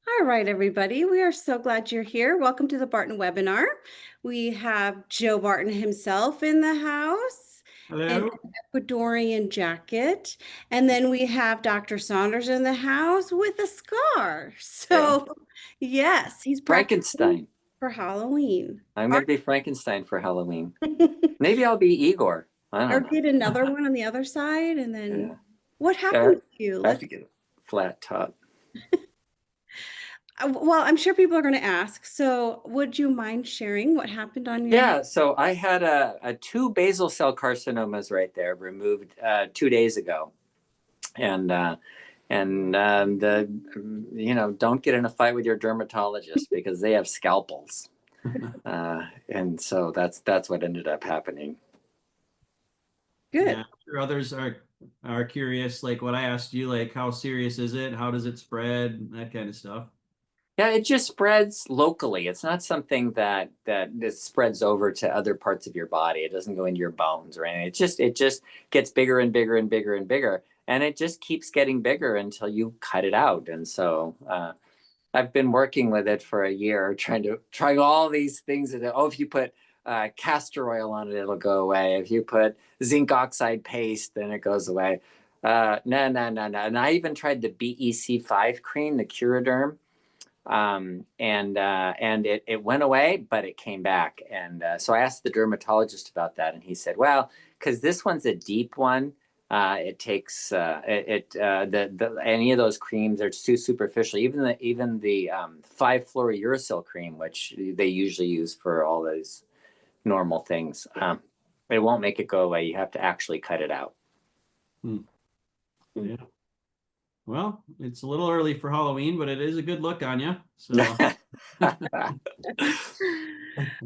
All right, everybody. We are so glad you're here. Welcome to the Barton webinar. We have Joe Barton himself in the house in Hello. an Ecuadorian jacket. And then we have Dr. Saunders in the house with a scar. Okay. So, yes, he's practicing Frankenstein. for Halloween. I'm Or, going to be Frankenstein for Halloween. Maybe I'll be Igor. I or don't know. get another one on the other side. And then Yeah. what Uh, happened to you? I have to get a flat top. Well, I'm sure people are going to ask. So, would you mind sharing what happened on your head? Yeah, so I had a two basal cell carcinomas right there removed 2 days ago. And don't get in a fight with your dermatologist because they have scalpels. And so that's what ended up happening. Good. Yeah, I'm sure others are curious, like what I asked you, like how serious is it? How does it spread? That kind of stuff. Yeah, it just spreads locally. It's not something that spreads over to other parts of your body. It doesn't go into your bones or anything. It just gets bigger and bigger and bigger and bigger, and it just keeps getting bigger until you cut it out. And so I've been working with it for a year, trying all these things. If you put castor oil on it, it'll go away. If you put zinc oxide paste, then it goes away. No, no, no, no. And I even tried the BEC5 cream, the Curaderm, and it went away, but it came back. And so I asked the dermatologist about that, and he said, well, because this one's a deep one, it takes any of those creams are too superficial. Even the 5-fluorouracil cream, which they usually use for all those normal things, it won't make it go away. You have to actually cut it out. Yeah. Well, it's a little early for Halloween, but it is a good look on you. So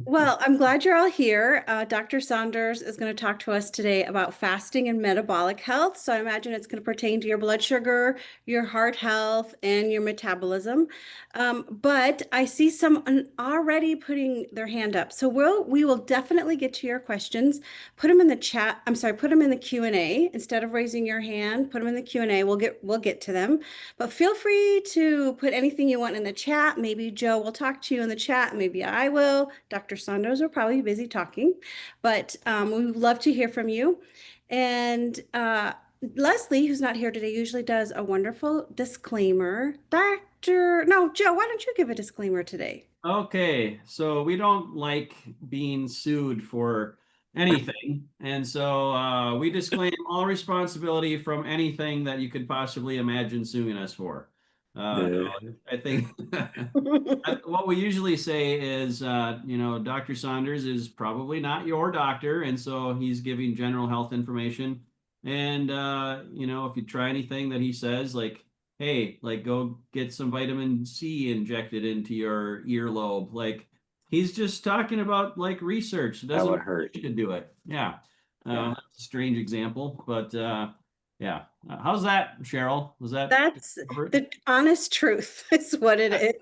Well, I'm glad you're all here. Dr. Saunders is going to talk to us today about fasting and metabolic health. So I imagine it's going to pertain to your blood sugar, your heart health, and your metabolism. But I see someone already putting their hand up. So we will definitely get to your questions. Put them in the chat. I'm sorry, put them in the Q&A instead of raising your hand. Put them in the Q&A. We'll get to them. But feel free to put anything you want in the chat. Maybe Joe will talk to you in the chat. Maybe I will. Dr. Saunders are probably busy talking, but we would love to hear from you. And Leslie, who's not here today, usually does a wonderful disclaimer. Joe, why don't you give a disclaimer today? okay, so we don't like being sued for anything, and so we disclaim all responsibility from anything that you could possibly imagine suing us for. No, I think what we usually say is, Dr. Saunders is probably not your doctor, and so he's giving general health information. And if you try anything that he says, like, hey, like go get some vitamin C injected into your earlobe, like he's just talking about like research. It That doesn't would mean hurt. you should do it. Yeah. Yeah. That's a strange example, but yeah. How's that, Cheryl? Was that That's covered? the honest truth, is what it is.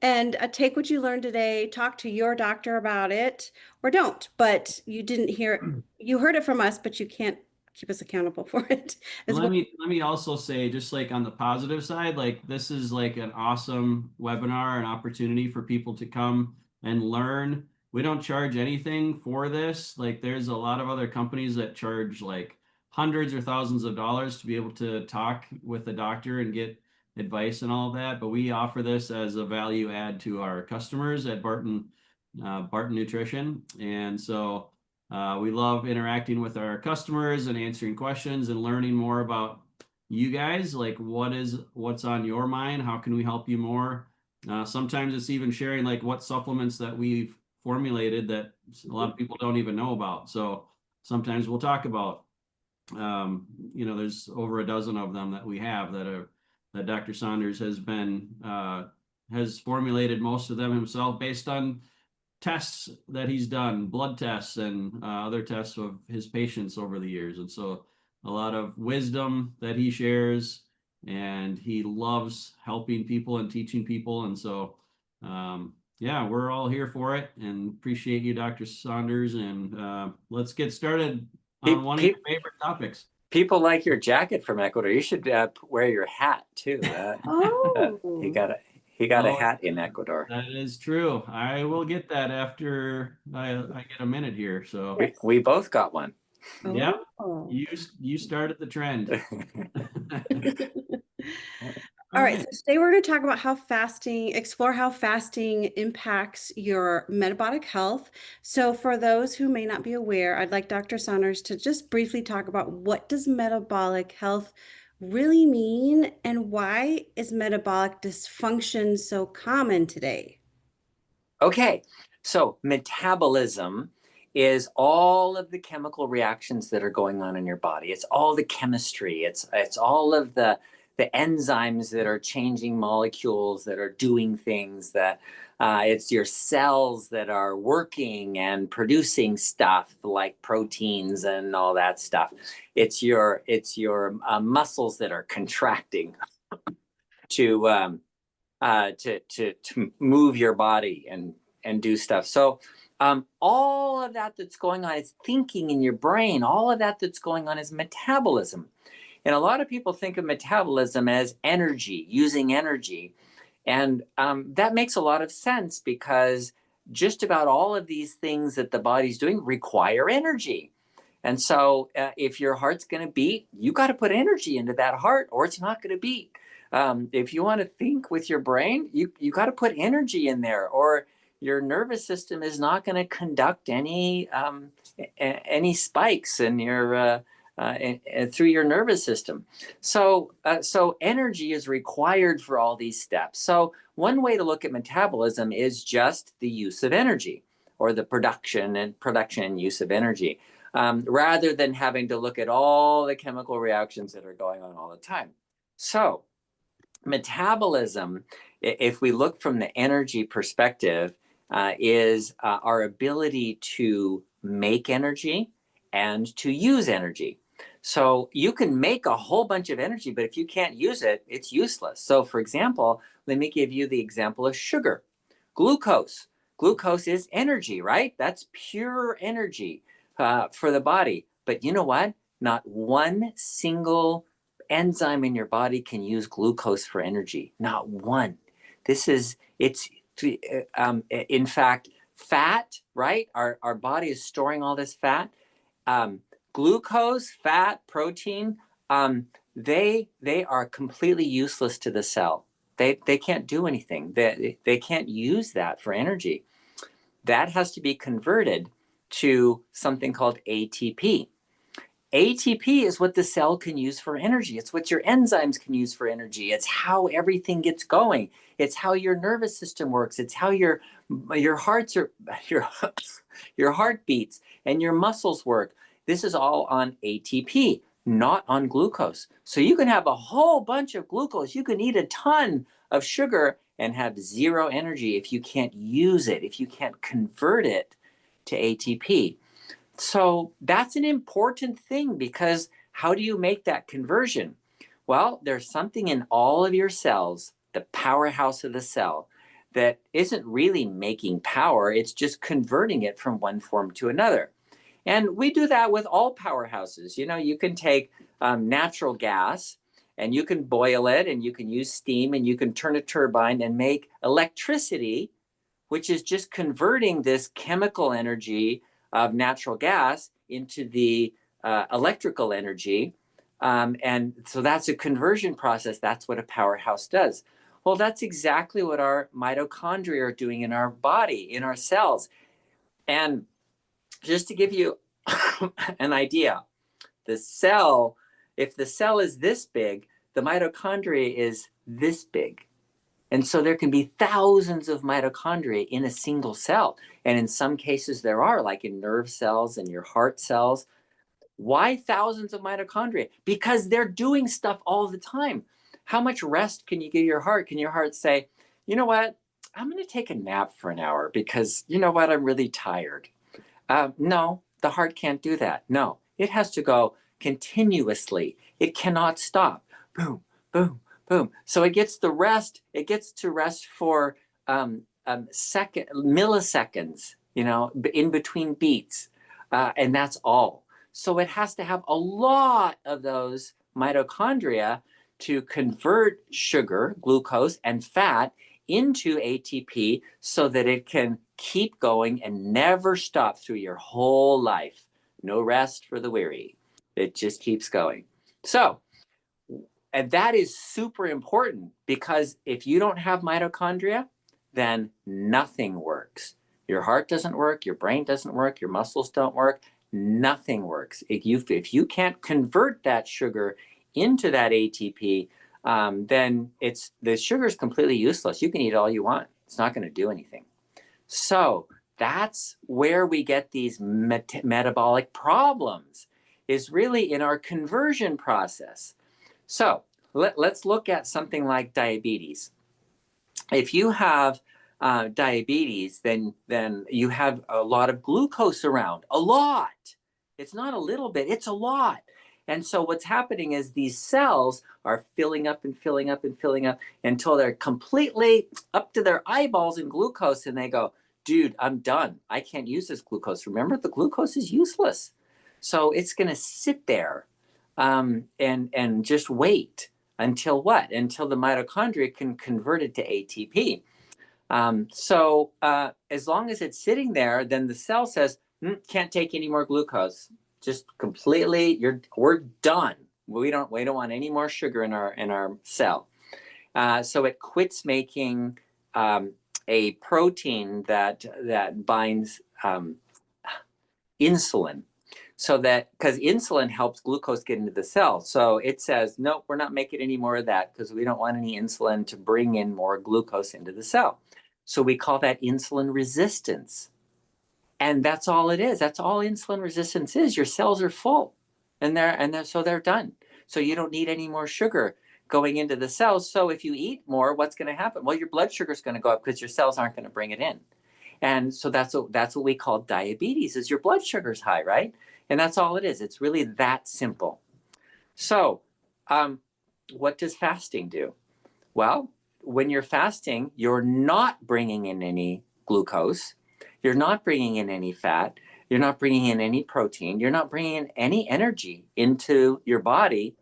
And take what you learned today, talk to your doctor about it, or don't. But you didn't hear it. You heard it from us, but you can't keep us accountable for it. And Is let what me let me also say, just like on the positive side, like this is like an awesome webinar, an opportunity for people to come and learn. We don't charge anything for this. Like there's a lot of other companies that charge like hundreds or thousands of dollars to be able to talk with a doctor and get advice and all of that. But we offer this as a value add to our customers at Barton Nutrition. And so we love interacting with our customers and answering questions and learning more about you guys, like what's on your mind, how can we help you more. Sometimes it's even sharing like what supplements that we've formulated that a lot of people don't even know about. So sometimes we'll talk about, there's over a dozen of them that we have that Dr. Saunders has formulated most of them himself based on tests that he's done, blood tests and other tests of his patients over the years. And so a lot of wisdom that he shares, and he loves helping people and teaching people. And so, yeah, we're all here for it and appreciate you, Dr. Saunders. And let's get started on one of your favorite topics. People like your jacket from Ecuador. You should wear your hat too. He Oh, got a he got a Oh, hat in Ecuador. that is true. I will get that after I get a minute here. So, We both got one. yeah, oh. you started the trend. All All right, so right. today we're going to talk about explore how fasting impacts your metabolic health. So for those who may not be aware, I'd like Dr. Saunders to just briefly talk about what does metabolic health really mean and why is metabolic dysfunction so common today? Okay, so metabolism is all of the chemical reactions that are going on in your body. It's all the chemistry. It's all of the enzymes that are changing molecules, that are doing things. That it's your cells that are working and producing stuff like proteins and all that stuff. It's your muscles that are contracting to to move your body and do stuff. So all of that that's going on is thinking in your brain. All of that that's going on is metabolism. And a lot of people think of metabolism as energy, using energy. And that makes a lot of sense because just about all of these things that the body's doing require energy. And so if your heart's going to beat, you got to put energy into that heart or it's not going to beat. If you want to think with your brain, you got to put energy in there or your nervous system is not going to conduct any spikes in your through your nervous system. So energy is required for all these steps. So one way to look at metabolism is just the use of energy or the production and use of energy, rather than having to look at all the chemical reactions that are going on all the time. So metabolism, if we look from the energy perspective, is our ability to make energy and to use energy. So you can make a whole bunch of energy, but if you can't use it, it's useless. So for example, let me give you the example of sugar. Glucose. Glucose is energy, right? That's pure energy for the body. But you know what? Not one single enzyme in your body can use glucose for energy. Not one. It's in fact, fat, right? Our body is storing all this fat. Um, Glucose, fat, protein, they are completely useless to the cell. They can't do anything. They can't use that for energy. That has to be converted to something called ATP. ATP is what the cell can use for energy. It's what your enzymes can use for energy. It's how everything gets going. It's how your nervous system works. It's how your hearts are your your heart beats and your muscles work. This is all on ATP, not on glucose. So you can have a whole bunch of glucose. You can eat a ton of sugar and have zero energy if you can't use it, if you can't convert it to ATP. So that's an important thing because how do you make that conversion? Well, there's something in all of your cells, the powerhouse of the cell, that isn't really making power. It's just converting it from one form to another. And we do that with all powerhouses. You know, you can take natural gas and you can boil it and you can use steam and you can turn a turbine and make electricity, which is just converting this chemical energy of natural gas into the electrical energy. And so that's a conversion process. That's what a powerhouse does. Well, that's exactly what our mitochondria are doing in our body, in our cells. And just to give you an idea, the cell, if the cell is this big, the mitochondria is this big. And so there can be thousands of mitochondria in a single cell. And in some cases there are, like in nerve cells and your heart cells. Why thousands of mitochondria? Because they're doing stuff all the time. How much rest can you give your heart? Can your heart say, you know what? I'm going to take a nap for an hour because you know what? I'm really tired. No, the heart can't do that. No, it has to go continuously. It cannot stop. Boom, boom, boom. So it gets the rest. It gets to rest for milliseconds, you know, in between beats, and that's all. So it has to have a lot of those mitochondria to convert sugar, glucose, and fat into ATP so that it can keep going and never stop through your whole life. No rest for the weary. It just keeps going. So, and that is super important, because if you don't have mitochondria, then nothing works. Your heart doesn't work, your brain doesn't work, your muscles don't work, nothing works. If you can't convert that sugar into that ATP, then the sugar is completely useless. You can eat all you want. It's not going to do anything. So that's where we get these metabolic problems, is really in our conversion process. So let's look at something like diabetes. If you have diabetes, then you have a lot of glucose around, a lot. It's not a little bit, it's a lot. And so what's happening is these cells are filling up and filling up and filling up until they're completely up to their eyeballs in glucose, and they go, dude, I'm done. I can't use this glucose. Remember, the glucose is useless. So it's going to sit there and just wait until what? Until the mitochondria can convert it to ATP. So as long as it's sitting there, then the cell says, can't take any more glucose. Just completely, we're done. We don't want any more sugar in our cell. So it quits making a protein that binds insulin. So that, because insulin helps glucose get into the cell. So it says, nope, we're not making any more of that because we don't want any insulin to bring in more glucose into the cell. So we call that insulin resistance. And that's all it is. That's all insulin resistance is. Your cells are full, and so they're done. So you don't need any more sugar going into the cells. So if you eat more, what's going to happen? Well, your blood sugar is going to go up because your cells aren't going to bring it in. And so that's what we call diabetes, is your blood sugar's high, right? And that's all it is. It's really that simple. So what does fasting do? Well, when you're fasting, you're not bringing in any glucose. You're not bringing in any fat. You're not bringing in any protein. You're not bringing in any energy into your body.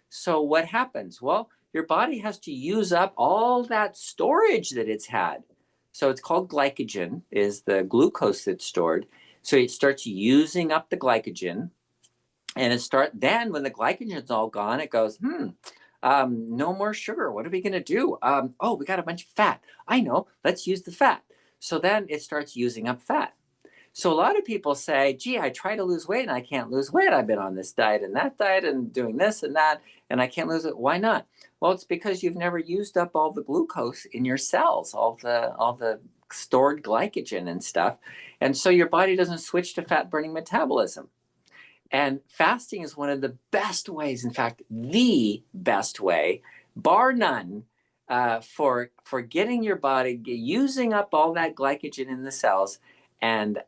So what happens? Well, your body has to use up all that storage that it's had. So it's called glycogen, is the glucose that's stored. So it starts using up the glycogen, and then when the glycogen's all gone, it goes, no more sugar. What are we going to do? Oh, we got a bunch of fat. I know, let's use the fat. So then it starts using up fat. So a lot of people say, gee, I try to lose weight and I can't lose weight. I've been on this diet and that diet and doing this and that, and I can't lose it. Why not? Well, it's because you've never used up all the glucose in your cells, all the stored glycogen and stuff. And so your body doesn't switch to fat burning metabolism. And fasting is one of the best ways, in fact, the best way, bar none, for getting your body using up all that glycogen in the cells and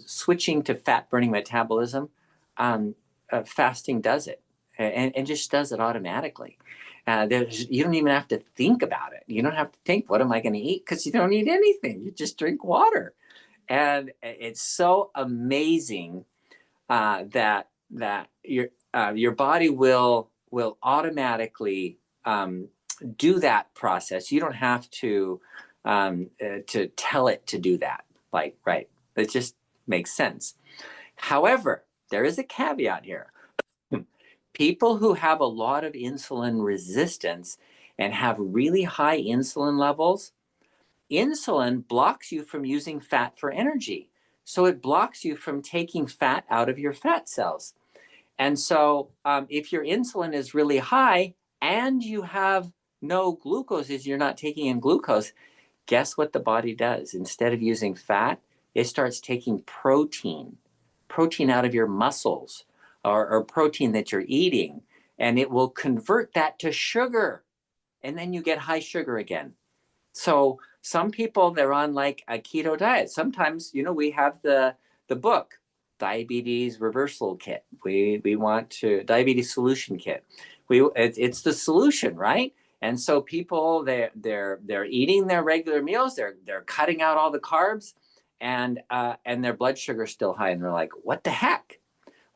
switching to fat burning metabolism. Fasting does it, and just does it automatically. You don't even have to think about it. You don't have to think, what am I going to eat? Because you don't eat anything. You just drink water. And it's so amazing that your body will automatically do that process. You don't have to tell it to do that. Like, right? It just makes sense. However, there is a caveat here. People who have a lot of insulin resistance and have really high insulin levels, insulin blocks you from using fat for energy. So it blocks you from taking fat out of your fat cells. And so if your insulin is really high and you have no glucose, as you're not taking in glucose, guess what the body does? Instead of using fat, it starts taking protein out of your muscles or protein that you're eating, and it will convert that to sugar. And then you get high sugar again. So some people, they're on like a keto diet. Sometimes, we have the book, Diabetes Reversal Kit. We want to, Diabetes Solution Kit. It's the solution, right? And so people, they're eating their regular meals. They're cutting out all the carbs, and their blood sugar is still high. And they're like, what the heck?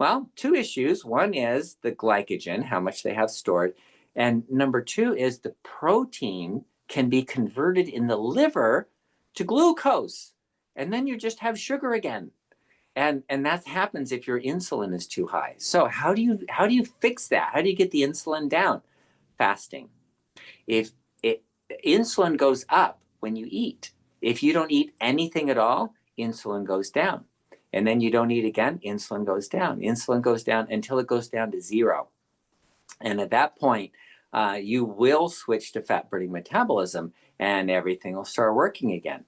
Well, two issues. One is the glycogen, how much they have stored. And number two is the protein can be converted in the liver to glucose. And then you just have sugar again. And that happens if your insulin is too high. So how do you fix that? How do you get the insulin down? Fasting. If it, insulin goes up when you eat. If you don't eat anything at all, insulin goes down. And then you don't eat again, insulin goes down. Insulin goes down until it goes down to 0. And at that point, you will switch to fat burning metabolism and everything will start working again.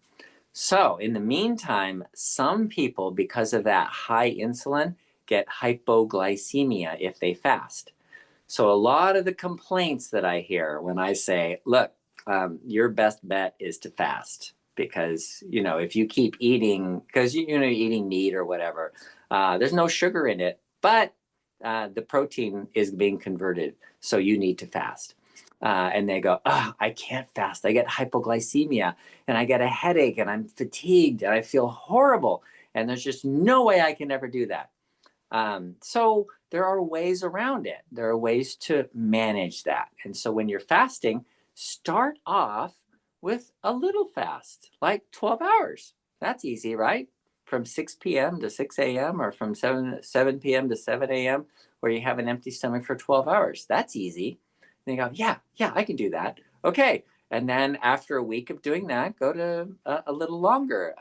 So in the meantime, some people, because of that high insulin, get hypoglycemia if they fast. So a lot of the complaints that I hear when I say, look, your best bet is to fast, because, if you keep eating, because you're eating meat or whatever, there's no sugar in it, but the protein is being converted. So you need to fast. And they go, oh, I can't fast. I get hypoglycemia and I get a headache and I'm fatigued and I feel horrible. And there's just no way I can ever do that. So there are ways around it. There are ways to manage that. And so when you're fasting, start off with a little fast, like 12 hours. That's easy, right? From 6 p.m. to 6 a.m. or from 7 p.m. to 7 a.m. where you have an empty stomach for 12 hours. That's easy. And you go, yeah, I can do that. Okay. And then after a week of doing that, go to a little longer.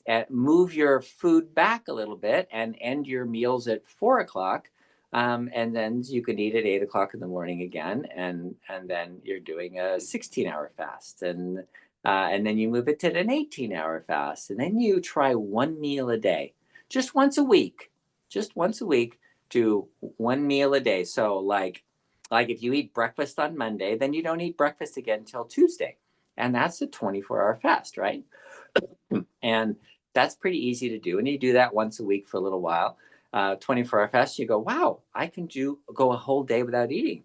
And move your food back a little bit and end your meals at 4 o'clock. And then you can eat at 8 o'clock in the morning again. And then you're doing a 16-hour fast. And then you move it to an 18-hour fast. And then you try one meal a day, just once a week. Just once a week, do one meal a day. So like if you eat breakfast on Monday, then you don't eat breakfast again until Tuesday. And that's a 24-hour fast, right? And that's pretty easy to do. And you do that once a week for a little while. 24-hour fast, you go, wow, I can go a whole day without eating.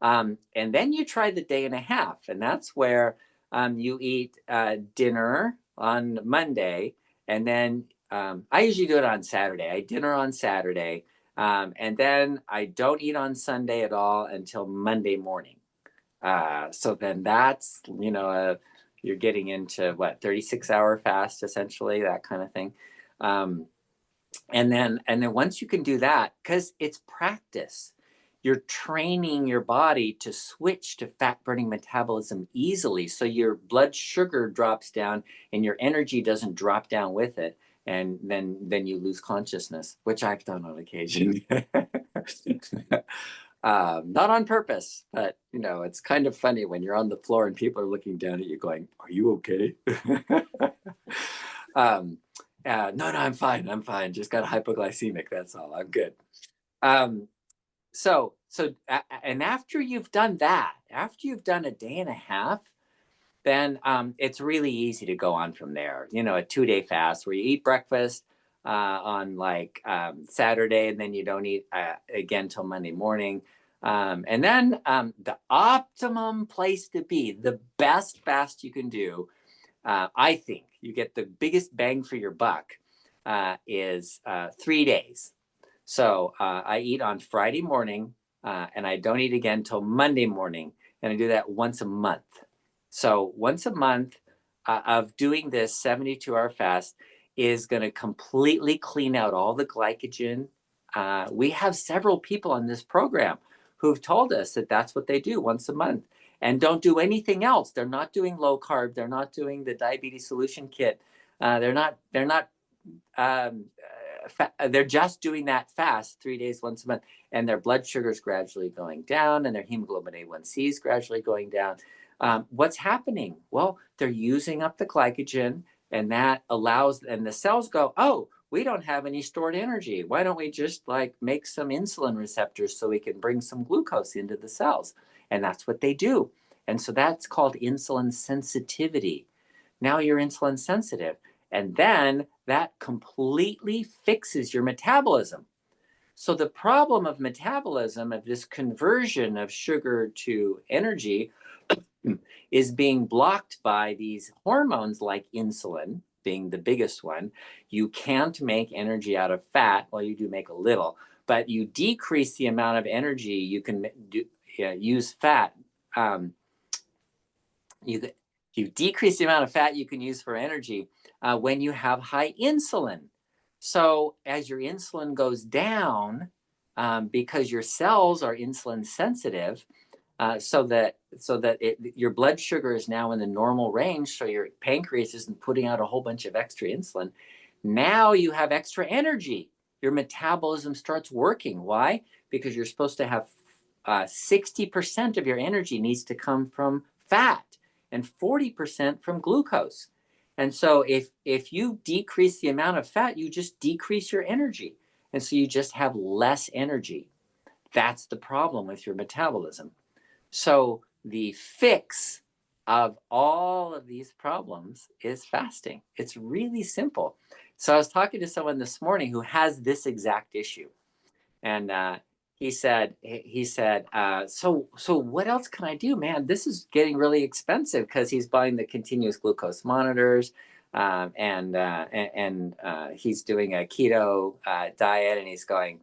And then you try the day and a half. And that's where you eat dinner on Monday. And then I usually do it on Saturday. I dinner on Saturday. And then I don't eat on Sunday at all until Monday morning. So then that's, you're getting into 36-hour fast, essentially, that kind of thing. And then once you can do that, because it's practice, you're training your body to switch to fat burning metabolism easily. So your blood sugar drops down and your energy doesn't drop down with it. And then you lose consciousness, which I've done on occasion. Not on purpose, but it's kind of funny when you're on the floor and people are looking down at you going, are you okay? No, I'm fine. Just got hypoglycemic. That's all. I'm good. So and after you've done that, after you've done a day and a half, then it's really easy to go on from there. A 2-day fast where you eat breakfast on Saturday, and then you don't eat again till Monday morning. And then the optimum place to be, the best fast you can do, I think you get the biggest bang for your buck, is 3 days. So I eat on Friday morning and I don't eat again till Monday morning. And I do that once a month. So once a month of doing this 72-hour fast is going to completely clean out all the glycogen. We have several people on this program who've told us that that's what they do once a month and don't do anything else. They're not doing low carb. They're not doing the diabetes solution kit. They're just doing that fast 3 days once a month, and their blood sugar is gradually going down and their hemoglobin A1C is gradually going down. What's happening? Well, they're using up the glycogen, and that allows, and the cells go, oh, we don't have any stored energy. Why don't we just make some insulin receptors so we can bring some glucose into the cells? And that's what they do. And so that's called insulin sensitivity. Now you're insulin sensitive. And then that completely fixes your metabolism. So the problem of metabolism, of this conversion of sugar to energy, is being blocked by these hormones like insulin, being the biggest one. You can't make energy out of fat. Well, you do make a little, but you decrease the amount of energy you can use fat. You decrease the amount of fat you can use for energy when you have high insulin. So as your insulin goes down, because your cells are insulin sensitive, so that your blood sugar is now in the normal range, so your pancreas isn't putting out a whole bunch of extra insulin. Now you have extra energy. Your metabolism starts working. Why? Because you're supposed to have 60% of your energy needs to come from fat and 40% from glucose. And so if you decrease the amount of fat, you just decrease your energy. And so you just have less energy. That's the problem with your metabolism. So the fix of all of these problems is fasting. It's really simple. So I was talking to someone this morning who has this exact issue. And he said, so what else can I do, man? This is getting really expensive, because he's buying the continuous glucose monitors, and he's doing a keto diet, and he's going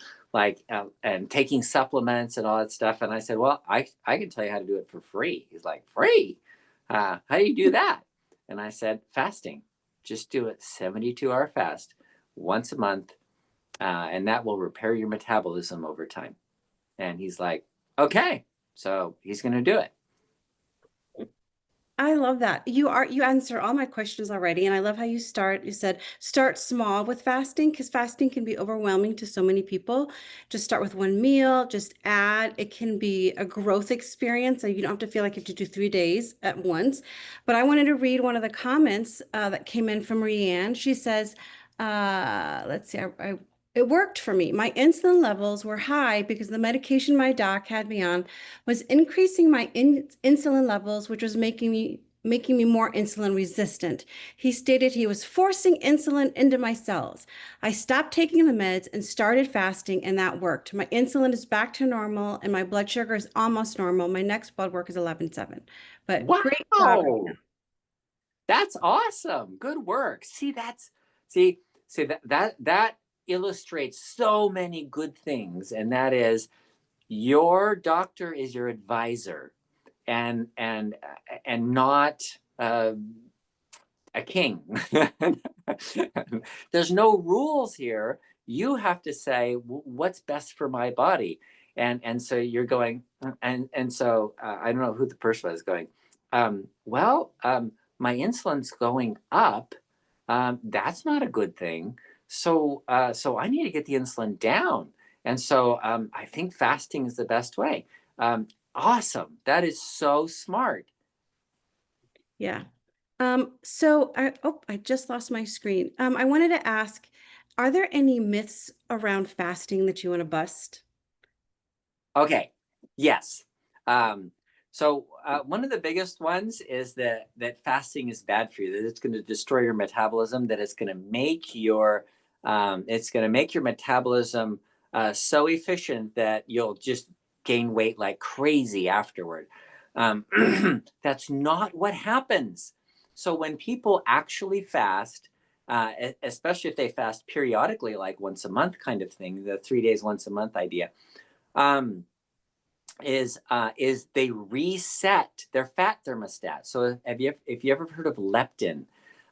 and taking supplements and all that stuff. And I said, well, I can tell you how to do it for free. He's like, free? How do you do that? And I said, fasting. Just do it 72-hour fast once a month. And that will repair your metabolism over time. And he's like, okay. So he's going to do it. I love that. You answer all my questions already. And I love how you said, start small with fasting, because fasting can be overwhelming to so many people. Just start with one meal, just add. It can be a growth experience. So you don't have to feel like you have to do 3 days at once. But I wanted to read one of the comments that came in from Rianne. She says, let's see, it worked for me. My insulin levels were high because the medication my doc had me on was increasing my insulin levels, which was making me more insulin resistant. He stated he was forcing insulin into my cells. I stopped taking the meds and started fasting, and that worked. My insulin is back to normal, and my blood sugar is almost normal. My next blood work is 11.7. But great job. Wow. That's awesome. Good work. See, that illustrates so many good things. And that is, your doctor is your advisor, and not a king. There's no rules here. You have to say what's best for my body, and so you're going, and so I don't know who the person was going. My insulin's going up. That's not a good thing. So I need to get the insulin down. And so I think fasting is the best way. Awesome. That is so smart. Yeah. I just lost my screen. I wanted to ask, are there any myths around fasting that you want to bust? Okay. Yes. So one of the biggest ones is that fasting is bad for you, that it's going to destroy your metabolism, that it's going to make your metabolism so efficient that you'll just gain weight like crazy afterward. That's not what happens. So when people actually fast, especially if they fast periodically, like once a month kind of thing, the 3 days once a month idea, is they reset their fat thermostat. So if you ever heard of leptin?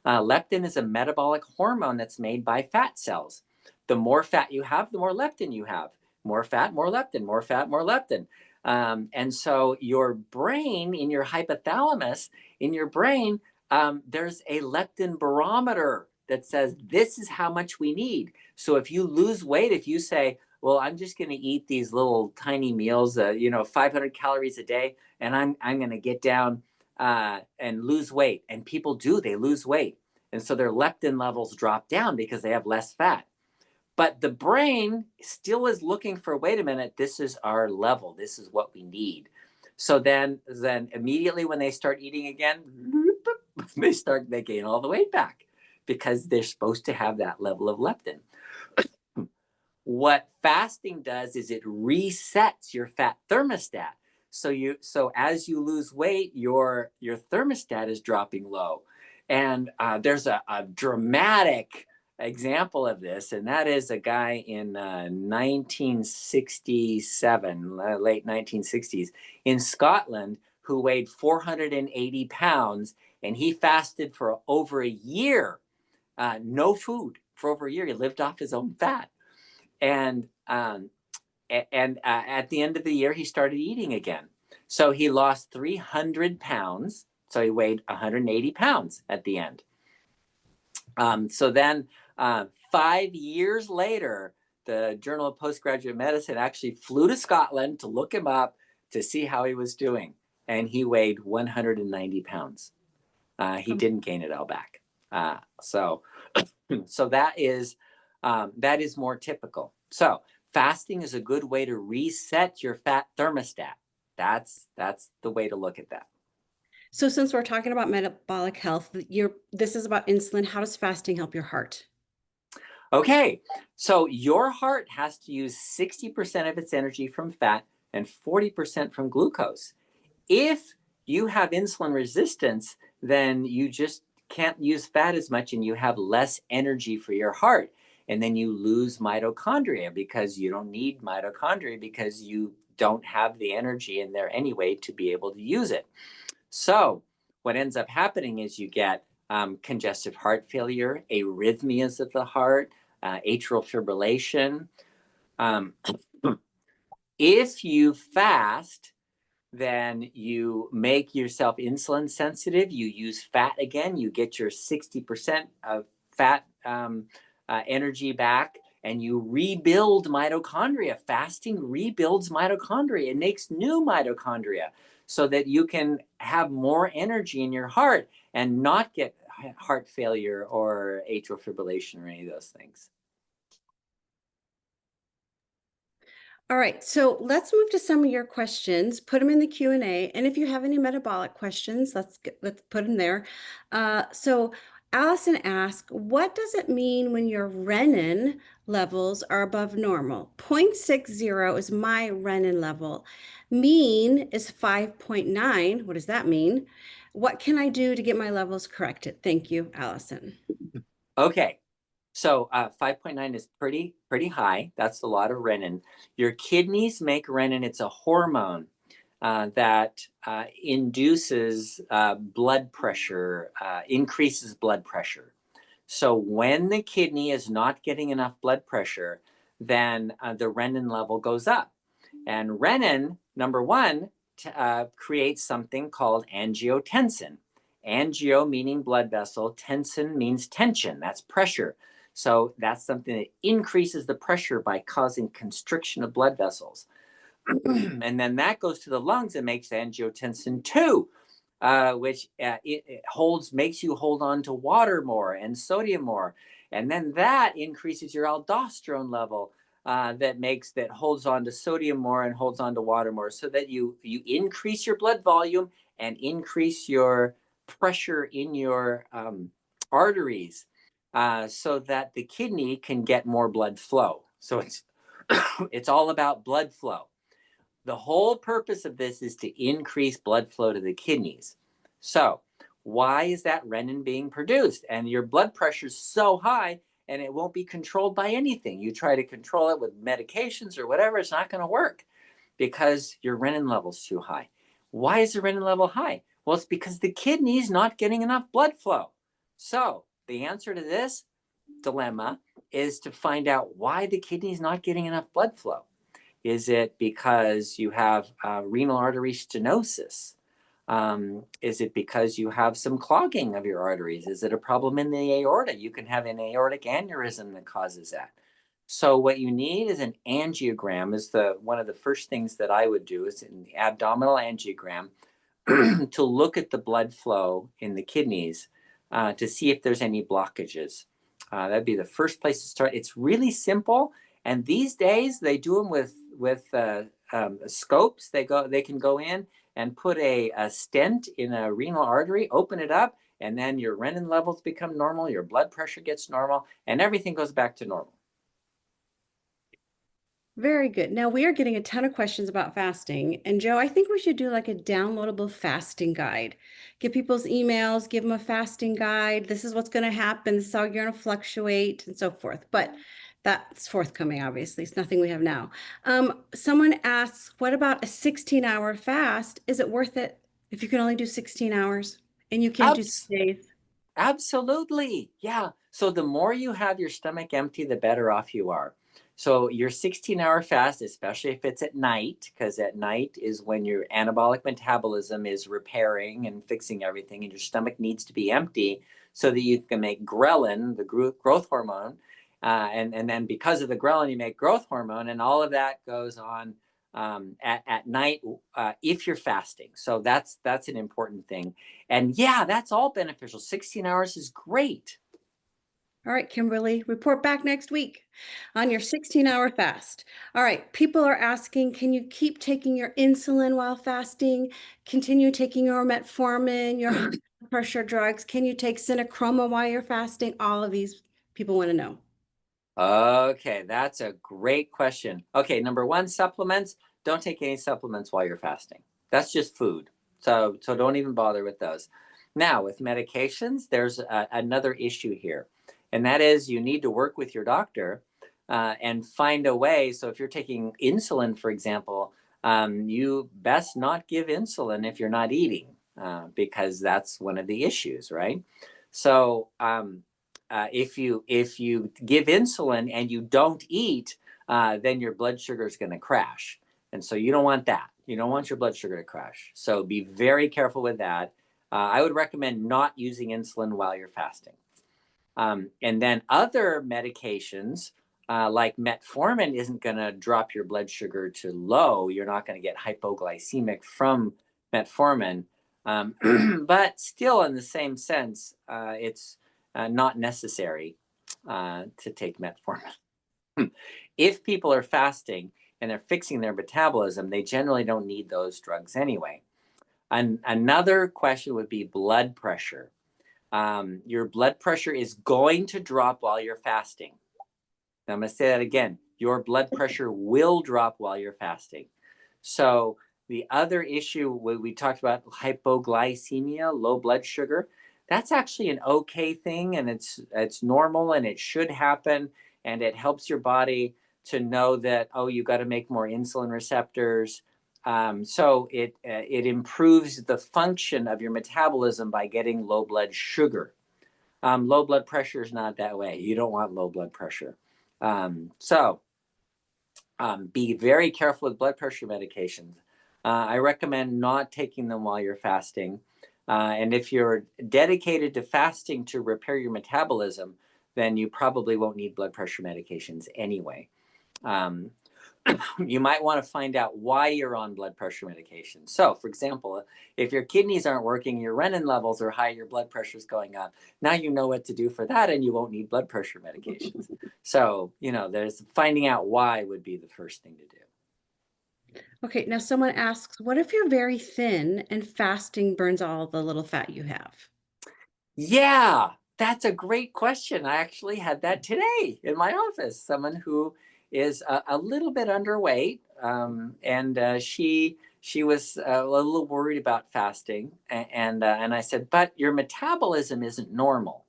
Leptin is a metabolic hormone that's made by fat cells. The more fat you have, the more leptin you have. More fat, more leptin. More fat, more leptin. And so your brain, in your hypothalamus, there's a leptin barometer that says this is how much we need. So if you lose weight, if you say, well, I'm just going to eat these little tiny meals, 500 calories a day, and I'm going to get down and lose weight. And people do, they lose weight. And so their leptin levels drop down because they have less fat. But the brain still is looking for, wait a minute, this is our level. This is what we need. So then immediately when they start eating again, they gain all the weight back, because they're supposed to have that level of leptin. What fasting does is it resets your fat thermostat. So as you lose weight, your thermostat is dropping low. And there's a dramatic example of this, and that is a guy in 1967, late 1960s, in Scotland, who weighed 480 pounds, and he fasted for over a year, no food for over a year. He lived off his own fat, and at the end of the year, he started eating again. So he lost 300 pounds. So he weighed 180 pounds at the end. So then 5 years later, the Journal of Postgraduate Medicine actually flew to Scotland to look him up to see how he was doing. And he weighed 190 pounds. He didn't gain it all back. So that is more typical. So fasting is a good way to reset your fat thermostat. That's the way to look at that. So since we're talking about metabolic health, this is about insulin. How does fasting help your heart? Okay, so your heart has to use 60% of its energy from fat and 40% from glucose. If you have insulin resistance, then you just can't use fat as much and you have less energy for your heart. And then you lose mitochondria because you don't need mitochondria because you don't have the energy in there anyway to be able to use it. So what ends up happening is you get congestive heart failure, arrhythmias of the heart, atrial fibrillation. If you fast, then you make yourself insulin sensitive. You use fat again. You get your 60% of fat energy back, and you rebuild mitochondria. Fasting rebuilds mitochondria. It makes new mitochondria so that you can have more energy in your heart and not get heart failure or atrial fibrillation or any of those things. All right, so let's move to some of your questions. Put them in the Q&A, and if you have any metabolic questions, let's put them there. So Allison asked, what does it mean when your renin levels are above normal? 0.60 is my renin level. Mean is 5.9. What does that mean? What can I do to get my levels corrected? Thank you, Allison. Okay. So 5.9 is pretty high. That's a lot of renin. Your kidneys make renin. It's a hormone that induces blood pressure, increases blood pressure. So when the kidney is not getting enough blood pressure, then the renin level goes up. And renin, number one, creates something called angiotensin. Angio meaning blood vessel, tensin means tension. That's pressure. So that's something that increases the pressure by causing constriction of blood vessels. And then that goes to the lungs and makes angiotensin 2, which it makes you hold on to water more and sodium more. And then that increases your aldosterone level that holds on to sodium more and holds on to water more, so that you increase your blood volume and increase your pressure in your arteries. So that the kidney can get more blood flow. So it's all about blood flow. The whole purpose of this is to increase blood flow to the kidneys. So why is that renin being produced? And your blood pressure is so high and it won't be controlled by anything. You try to control it with medications or whatever, it's not going to work because your renin level's too high. Why is the renin level high? Well, it's because the kidney's not getting enough blood flow. So the answer to this dilemma is to find out why the kidney's not getting enough blood flow. Is it because you have renal artery stenosis? Is it because you have some clogging of your arteries? Is it a problem in the aorta? You can have an aortic aneurysm that causes that. So what you need is an angiogram. Is one of the first things that I would do is an abdominal angiogram to look at the blood flow in the kidneys to see if there's any blockages. That'd be the first place to start. It's really simple, and these days they do them with scopes. They can go in and put a stent in a renal artery, open it up, and then your renin levels become normal, your blood pressure gets normal, and everything goes back to normal. Very good. Now we are getting a ton of questions about fasting. And Joe, I think we should do like a downloadable fasting guide. Get people's emails, give them a fasting guide. This is what's going to happen. This is how you're going to fluctuate and so forth. But that's forthcoming, obviously. It's nothing we have now. Someone asks, what about a 16-hour fast? Is it worth it if you can only do 16 hours and you can't do Abs- 6 days? Absolutely. Yeah. So the more you have your stomach empty, the better off you are. So your 16-hour fast, especially if it's at night, because at night is when your anabolic metabolism is repairing and fixing everything, and your stomach needs to be empty so that you can make ghrelin, the growth hormone. And then because of the ghrelin, you make growth hormone, and all of that goes on at night if you're fasting. So that's an important thing. And yeah, that's all beneficial. 16 hours is great. All right, Kimberly, report back next week on your 16-hour fast. All right, people are asking, can you keep taking your insulin while fasting? Continue taking your metformin, your high blood pressure drugs? Can you take synochroma while you're fasting? All of these people want to know. Okay, that's a great question. Okay, number one, supplements. Don't take any supplements while you're fasting. That's just food. So don't even bother with those. Now, with medications, there's another issue here, and that is you need to work with your doctor and find a way. So if you're taking insulin, for example, you best not give insulin if you're not eating, because that's one of the issues, right? So if you give insulin and you don't eat, then your blood sugar is going to crash, and so you don't want that. You don't want your blood sugar to crash. So be very careful with that. I would recommend not using insulin while you're fasting. And then other medications like metformin isn't going to drop your blood sugar to low. You're not going to get hypoglycemic from metformin. But still, in the same sense, it's not necessary to take metformin. If people are fasting and they're fixing their metabolism, they generally don't need those drugs anyway. And another question would be blood pressure. Your blood pressure is going to drop while you're fasting. Now, I'm going to say that again. Your blood pressure will drop while you're fasting. So the other issue we talked about, hypoglycemia, low blood sugar, that's actually an okay thing, and it's normal, and it should happen, and it helps your body to know that, oh, you got to make more insulin receptors. So it improves the function of your metabolism by getting low blood sugar. Low blood pressure is not that way. You don't want low blood pressure. So be very careful with blood pressure medications. I recommend not taking them while you're fasting. And if you're dedicated to fasting to repair your metabolism, then you probably won't need blood pressure medications anyway. You might want to find out why you're on blood pressure medication. So, for example, if your kidneys aren't working, your renin levels are high, your blood pressure is going up. Now you know what to do for that, and you won't need blood pressure medications. So, there's finding out why would be the first thing to do. Okay, now someone asks, what if you're very thin and fasting burns all the little fat you have? Yeah, that's a great question. I actually had that today in my office. Someone who is a little bit underweight, and she was a little worried about fasting, and I said, but your metabolism isn't normal.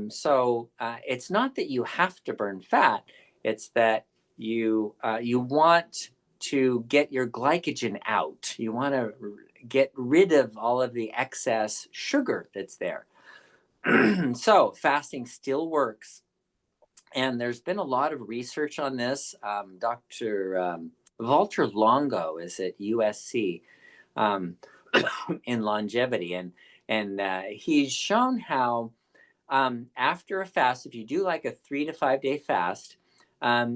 So it's not that you have to burn fat; it's that you want to get your glycogen out. You want to get rid of all of the excess sugar that's there. So fasting still works, and there's been a lot of research on this. Dr. Walter Longo is at USC um, in longevity, and he's shown how after a fast, if you do like a 3 to 5 day fast,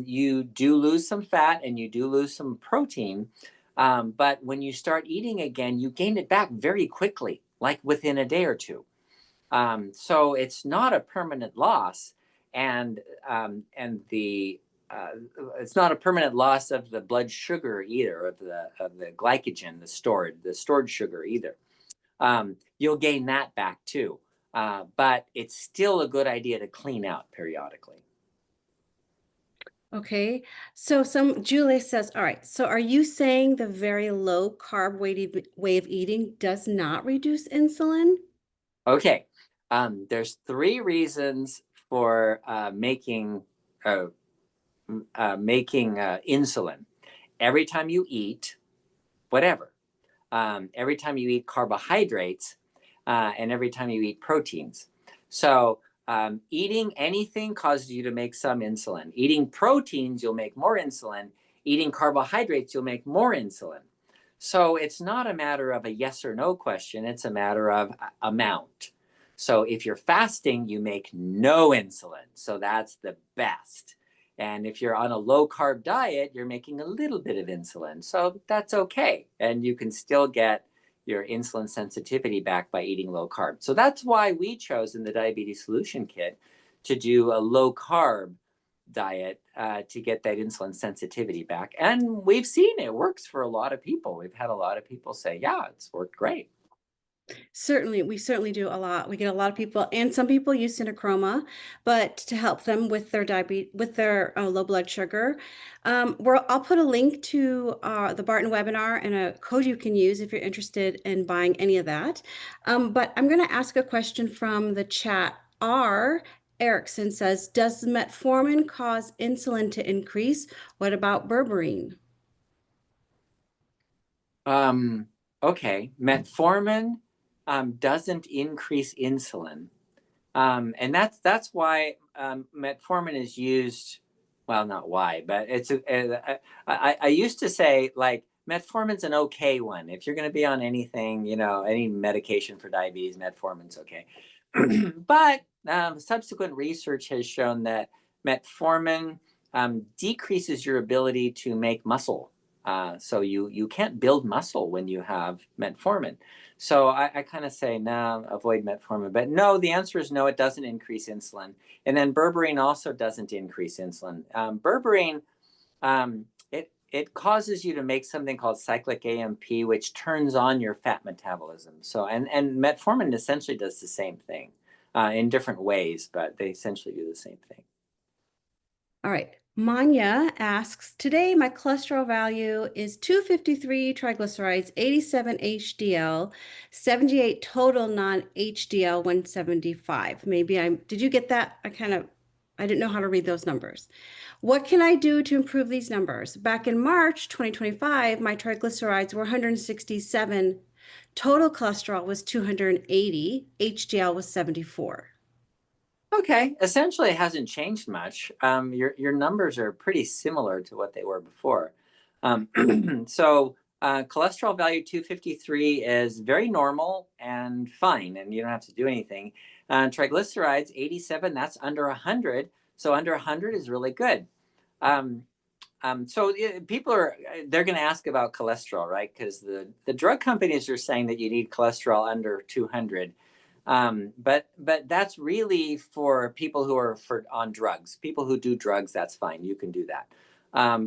you do lose some fat and you do lose some protein. But when you start eating again, you gain it back very quickly, like within a day or two. So it's not a permanent loss, and the it's not a permanent loss of the blood sugar either, of the glycogen, the stored sugar either. You'll gain that back too, but it's still a good idea to clean out periodically. Okay. So Julie says, all right, so are you saying the very low carb way of eating does not reduce insulin? Okay. There's three reasons for uh, making insulin. Every time you eat, whatever. Every time you eat carbohydrates, and every time you eat proteins. So eating anything causes you to make some insulin. Eating proteins, you'll make more insulin. Eating carbohydrates, you'll make more insulin. So it's not a matter of a yes or no question. It's a matter of amount. So if you're fasting, you make no insulin. So that's the best. And if you're on a low carb diet, you're making a little bit of insulin. So that's okay. And you can still get your insulin sensitivity back by eating low carb. So that's why we chose in the Diabetes Solution Kit to do a low carb diet to get that insulin sensitivity back. And we've seen it works for a lot of people. We've had a lot of people say, yeah, it's worked great. Certainly, we certainly do a lot. We get a lot of people, and some people use Synachroma, but to help them with their diabetes, with their low blood sugar. I'll put a link to the Barton webinar and a code you can use if you're interested in buying any of that. But I'm going to ask a question from the chat. R. Erickson says, does metformin cause insulin to increase? What about berberine? Okay, metformin doesn't increase insulin. And that's why metformin is used. Well, not why, but I used to say like metformin's an okay one. If you're going to be on anything, any medication for diabetes, metformin's okay. But subsequent research has shown that metformin decreases your ability to make muscle. So you can't build muscle when you have metformin. So I kind of say, no, avoid metformin. But no, the answer is no, it doesn't increase insulin. And then berberine also doesn't increase insulin. Berberine, it causes you to make something called cyclic AMP, which turns on your fat metabolism. So and metformin essentially does the same thing in different ways, but they essentially do the same thing. All right. Manya asks, today my cholesterol value is 253 triglycerides, 87 HDL, 78 total non-HDL, 175. Did you get that? I didn't know how to read those numbers. What can I do to improve these numbers? Back in March 2025, my triglycerides were 167. Total cholesterol was 280. HDL was 74. Okay, essentially it hasn't changed much. Your numbers are pretty similar to what they were before. So cholesterol value 253 is very normal and fine, and you don't have to do anything. Triglycerides 87, that's under 100. So under 100 is really good. So they're going to ask about cholesterol, right? Because the drug companies are saying that you need cholesterol under 200. But that's really for people who are on drugs. People who do drugs, that's fine. You can do that.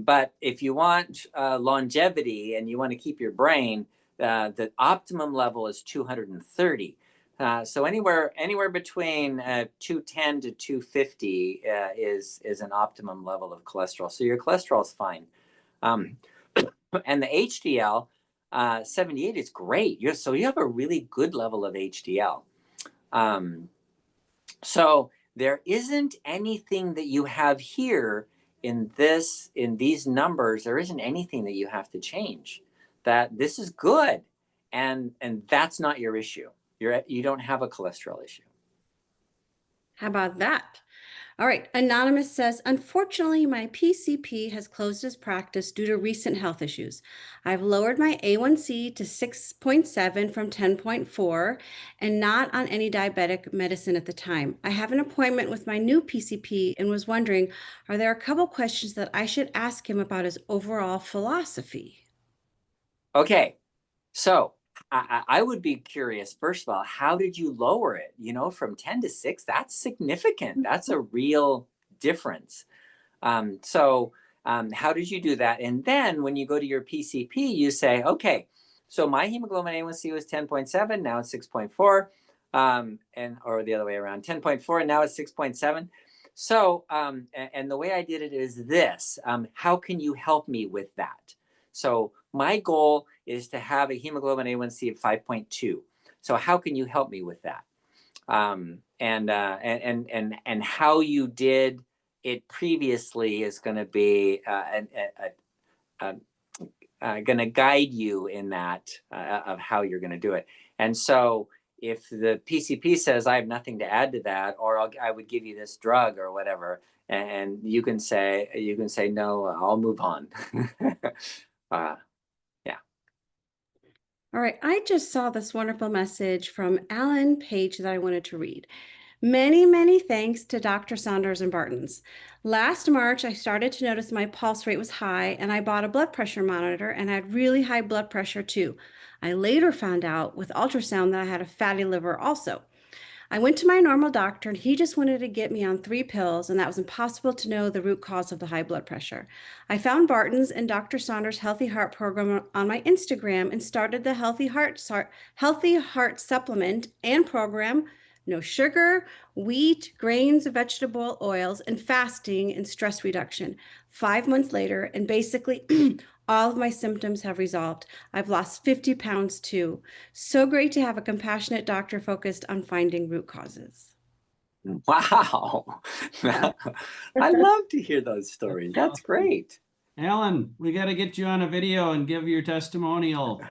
But if you want longevity and you want to keep your brain, the optimum level is 230. So anywhere between 210 to 250 is an optimum level of cholesterol. So your cholesterol is fine. And the HDL 78 is great. So you have a really good level of HDL. So there isn't anything that you have here in these numbers. There isn't anything that you have to change. That this is good, and that's not your issue. You don't have a cholesterol issue. How about that? All right. Anonymous says, unfortunately, my PCP has closed his practice due to recent health issues. I've lowered my A1C to 6.7 from 10.4 and not on any diabetic medicine at the time. I have an appointment with my new PCP and was wondering, are there a couple questions that I should ask him about his overall philosophy? Okay. So I would be curious, first of all, how did you lower it? From 10 to 6, that's significant. That's a real difference. So how did you do that? And then when you go to your PCP, you say, okay, so my hemoglobin A1C was 10.7, now it's 6.4, or the other way around, 10.4, and now it's 6.7. So, and the way I did it is this: how can you help me with that? So, my goal is to have a hemoglobin A1C of 5.2. So, how can you help me with that? And how you did it previously is going to be going to guide you in that of how you're going to do it. And so if the PCP says I have nothing to add to that, or I would give you this drug or whatever, and you can say no, I'll move on. uh, yeah. All right, I just saw this wonderful message from Alan Page that I wanted to read. Many, many thanks to Dr. Saunders and Barton's. Last March, I started to notice my pulse rate was high, and I bought a blood pressure monitor and I had really high blood pressure too. I later found out with ultrasound that I had a fatty liver also. I went to my normal doctor and he just wanted to get me on 3 pills, and that was impossible to know the root cause of the high blood pressure. I found Barton's and Dr. Saunders' Healthy Heart program on my Instagram and started the Healthy Heart supplement and program. No sugar, wheat, grains, vegetable oils, and fasting and stress reduction. 5 months later, and basically all of my symptoms have resolved. I've lost 50 pounds too. So great to have a compassionate doctor focused on finding root causes. Wow. Yeah. I love to hear those stories. That's great. Alan, we got to get you on a video and give your testimonial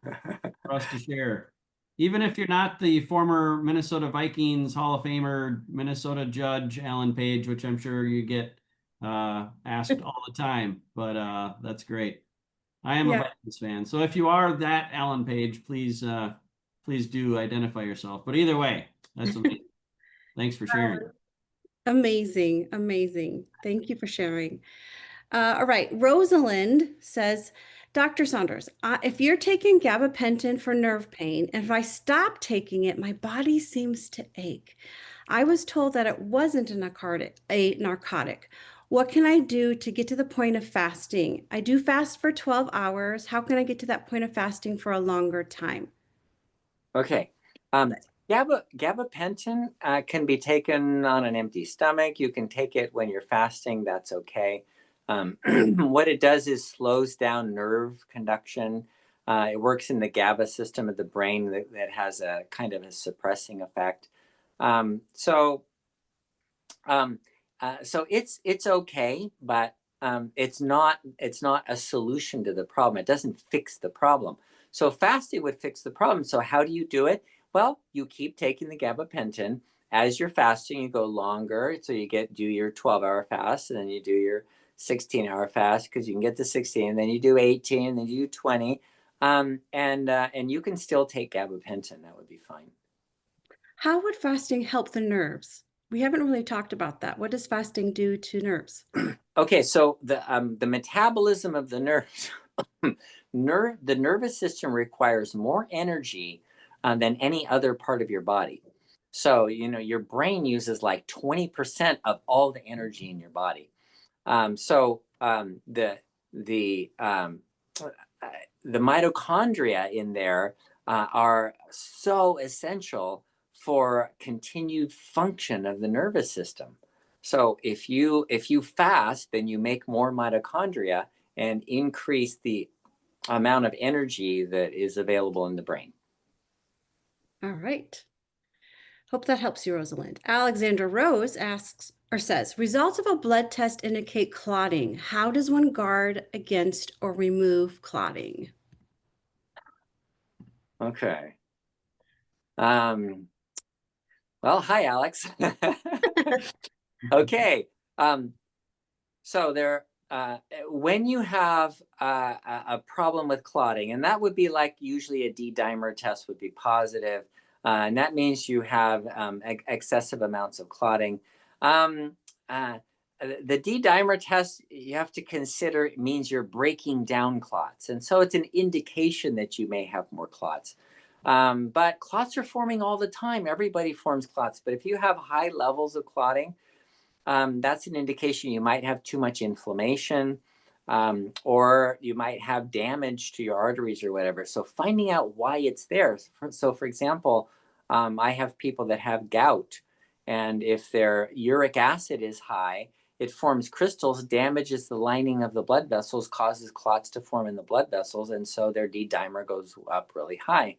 for us to share. Even if you're not the former Minnesota Vikings Hall of Famer, Minnesota judge, Alan Page, which I'm sure you get asked all the time, but that's great. I am a Yeah. Vikings fan. So if you are that Alan Page, please please do identify yourself. But either way, that's amazing. Thanks for sharing. Amazing. Amazing. Thank you for sharing. All right. Rosalind says, Dr. Saunders, if you're taking gabapentin for nerve pain, and if I stop taking it, my body seems to ache. I was told that it wasn't a narcotic. What can I do to get to the point of fasting? I do fast for 12 hours. How can I get to that point of fasting for a longer time? Okay. Gabapentin can be taken on an empty stomach. You can take it when you're fasting. That's okay. What it does is slows down nerve conduction. It works in the GABA system of the brain that has a kind of a suppressing effect. So it's okay, but it's not a solution to the problem. It doesn't fix the problem. So fasting would fix the problem. So how do you do it? Well, you keep taking the gabapentin. As you're fasting, you go longer. So you do your 12-hour fast, and then you do your 16-hour fast, because you can get to 16, and then you do 18, and then you do 20. And you can still take gabapentin. That would be fine. How would fasting help the nerves? We haven't really talked about that. What does fasting do to nerves? Okay, so the metabolism of the nerves, the nervous system requires more energy than any other part of your body. So your brain uses like 20% of all the energy in your body. The mitochondria in there are so essential for continued function of the nervous system. So if you fast, then you make more mitochondria and increase the amount of energy that is available in the brain. All right. Hope that helps you, Rosalind. Alexandra Rose asks or says, results of a blood test indicate clotting. How does one guard against or remove clotting? Okay. Well, hi, Alex. Okay. So when you have a problem with clotting, and that would be like usually a D-dimer test would be positive, and that means you have excessive amounts of clotting. The D-dimer test, you have to consider, it means you're breaking down clots, and so it's an indication that you may have more clots. But clots are forming all the time. Everybody forms clots, but if you have high levels of clotting, that's an indication you might have too much inflammation, or you might have damage to your arteries or whatever. So finding out why it's there. So for example, I have people that have gout, And if their uric acid is high, it forms crystals, damages the lining of the blood vessels, causes clots to form in the blood vessels, and so their D-dimer goes up really high.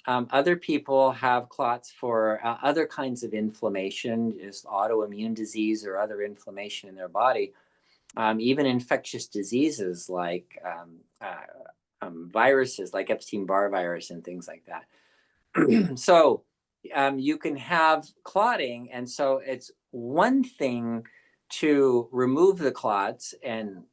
Other people have clots for other kinds of inflammation, just autoimmune disease or other inflammation in their body. Even infectious diseases like viruses like Epstein-Barr virus and things like that. So you can have clotting, and so it's one thing to remove the clots, and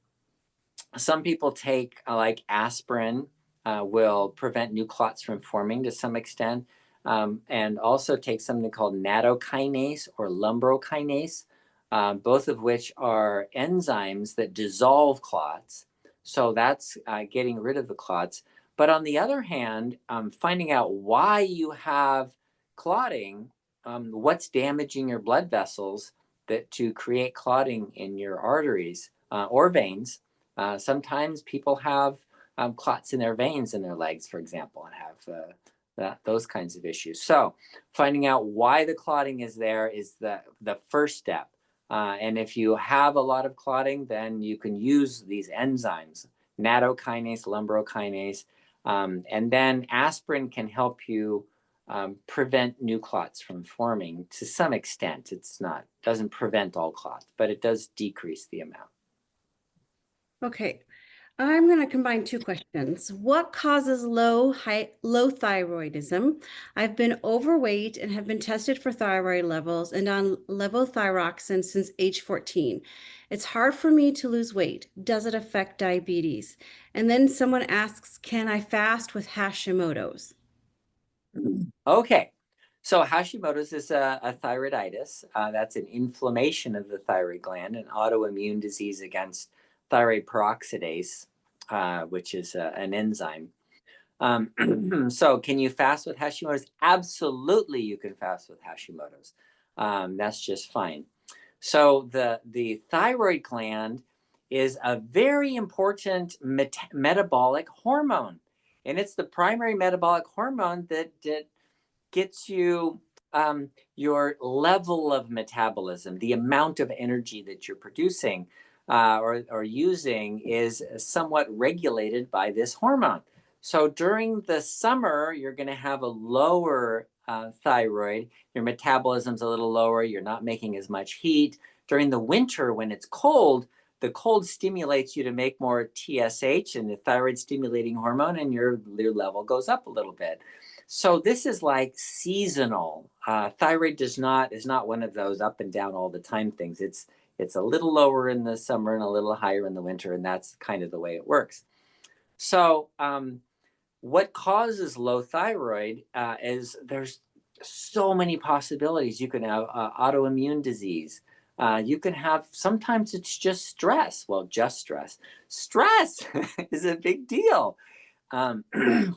some people take like aspirin will prevent new clots from forming to some extent, and also take something called nattokinase or lumbrokinase, both of which are enzymes that dissolve clots. So that's getting rid of the clots. But on the other hand, finding out why you have clotting, what's damaging your blood vessels that to create clotting in your arteries or veins. Sometimes people have clots in their veins in their legs, for example, and have those kinds of issues. So finding out why the clotting is there is the first step. And if you have a lot of clotting, then you can use these enzymes, nattokinase, lumbrokinase, and then aspirin can help you prevent new clots from forming to some extent. Doesn't prevent all clots, but it does decrease the amount. Okay, I'm going to combine two questions. What causes low thyroidism? I've been overweight and have been tested for thyroid levels and on levothyroxine since age 14. It's hard for me to lose weight. Does it affect diabetes? And then someone asks, can I fast with Hashimoto's? Okay, so Hashimoto's is a thyroiditis. That's an inflammation of the thyroid gland, an autoimmune disease against thyroid peroxidase, which is an enzyme. So can you fast with Hashimoto's? Absolutely, you can fast with Hashimoto's. That's just fine. So the thyroid gland is a very important metabolic hormone, and it's the primary metabolic hormone that gets you your level of metabolism, the amount of energy that you're producing or using is somewhat regulated by this hormone. So during the summer, you're going to have a lower thyroid. Your metabolism's a little lower. You're not making as much heat. During the winter, when it's cold, the cold stimulates you to make more TSH and the thyroid stimulating hormone, and your level goes up a little bit. So this is like seasonal. Thyroid is not one of those up and down all the time things. It's a little lower in the summer and a little higher in the winter, and that's kind of the way it works. So what causes low thyroid is there's so many possibilities. You can have autoimmune disease. You can have, sometimes it's just stress. Well, just stress. Stress is a big deal.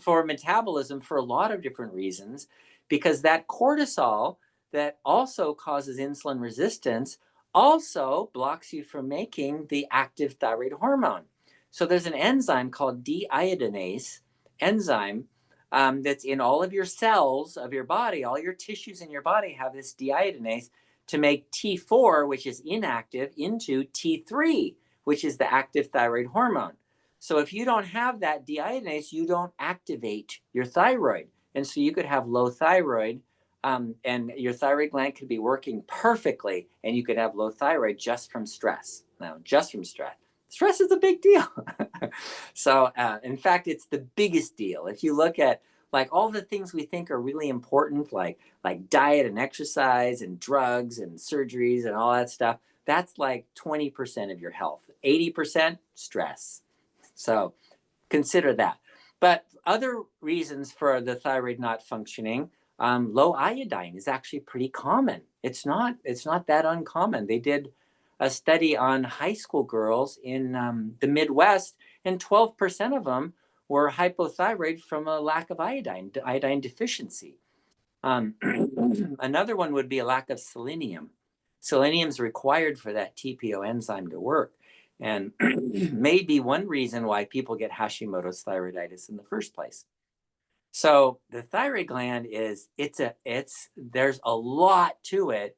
For metabolism for a lot of different reasons, because that cortisol that also causes insulin resistance also blocks you from making the active thyroid hormone. So there's an enzyme called deiodinase enzyme that's in all of your cells of your body. All your tissues in your body have this deiodinase to make T4, which is inactive, into T3, which is the active thyroid hormone. So if you don't have that deiodinase, you don't activate your thyroid. And so you could have low thyroid and your thyroid gland could be working perfectly and you could have low thyroid just from stress. Now, just from stress. Stress is a big deal. So in fact, it's the biggest deal. If you look at like all the things we think are really important, like diet and exercise and drugs and surgeries and all that stuff, that's like 20% of your health. 80% stress. So consider that. But other reasons for the thyroid not functioning, low iodine is actually pretty common. It's not that uncommon. They did a study on high school girls in the Midwest, and 12% of them were hypothyroid from a lack of iodine deficiency. Another one would be a lack of selenium. Selenium is required for that TPO enzyme to work, and may be one reason why people get Hashimoto's thyroiditis in the first place. So the thyroid gland is there's a lot to it.